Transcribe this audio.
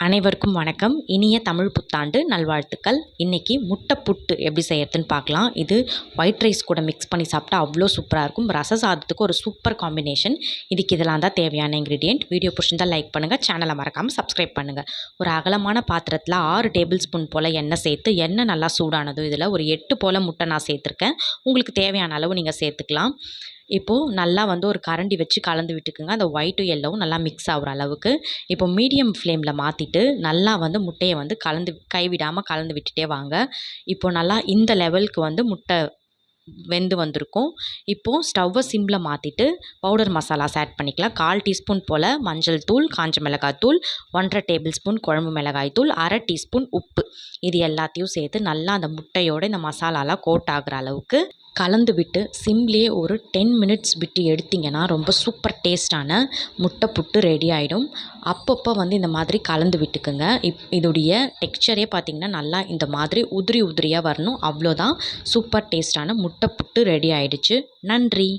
அனைவருக்கும் வணக்கம். இனிய தமிழ் புத்தாண்டு நல்வாழ்த்துக்கள். இன்றைக்கி முட்டை புட்டு எப்படி செய்யறதுன்னு பார்க்கலாம். இது ஒயிட் ரைஸ் கூட மிக்ஸ் பண்ணி சாப்பிட்டா அவ்வளோ சூப்பராக இருக்கும். ரச சாதத்துக்கு ஒரு சூப்பர் காம்பினேஷன். இதுக்கு இதெல்லாம் தான் தேவையான இன்க்ரீடியன்ட். வீடியோ பிடிச்சிருந்தால் லைக் பண்ணுங்கள், சேனலை மறக்காமல் சப்ஸ்கிரைப் பண்ணுங்கள். ஒரு அகலமான பாத்திரத்தில் 6 டேபிள் ஸ்பூன் போல் எண்ணெய் சேர்த்து, எண்ணெய் நல்லா சூடானதும் இதில் ஒரு 8 போல் முட்டை நான் சேர்த்துருக்கேன். உங்களுக்கு தேவையான அளவு நீங்கள் சேர்த்துக்கலாம். இப்போது நல்லா ஒரு கரண்டி வச்சு கலந்து விட்டுக்குங்க. அந்த ஒயிட்டும் எல்லோவும் நல்லா மிக்ஸ் ஆகிற அளவுக்கு. இப்போ மீடியம் ஃப்ளேமில் மாற்றிட்டு நல்லா முட்டையை கைவிடாமல் கலந்து விட்டுட்டே வாங்க. இப்போ நல்லா இந்த லெவலுக்கு முட்டை வெந்து வந்திருக்கும். இப்போது ஸ்டவ்வை சிம்மில் மாற்றிட்டு பவுடர் மசாலாஸ் ஆட் பண்ணிக்கலாம். 1/4 டீஸ்பூன் போல் மஞ்சள் தூள், காஞ்ச மிளகாய் தூள், 1/2 டேபிள் ஸ்பூன் குழம்பு மிளகாய் தூள், 1/2 டீஸ்பூன் உப்பு. இது எல்லாத்தையும் சேர்த்து நல்லா அந்த முட்டையோடு இந்த மசாலாலாம் கோட் ஆகிற அளவுக்கு கலந்து விட்டு சிம்லேயே ஒரு 10 மினிட்ஸ் விட்டு எடுத்திங்கன்னா ரொம்ப சூப்பர் டேஸ்டான முட்டை புட்டு ரெடி ஆகிடும். அப்பப்போ இந்த மாதிரி கலந்து விட்டுக்குங்க. இதோடைய டெக்ஸ்சரே பார்த்திங்கன்னா நல்லா இந்த மாதிரி உதிரியாக வரணும். அவ்வளோதான், சூப்பர் டேஸ்டான முட்டை புட்டு ரெடி ஆகிடுச்சு. நன்றி.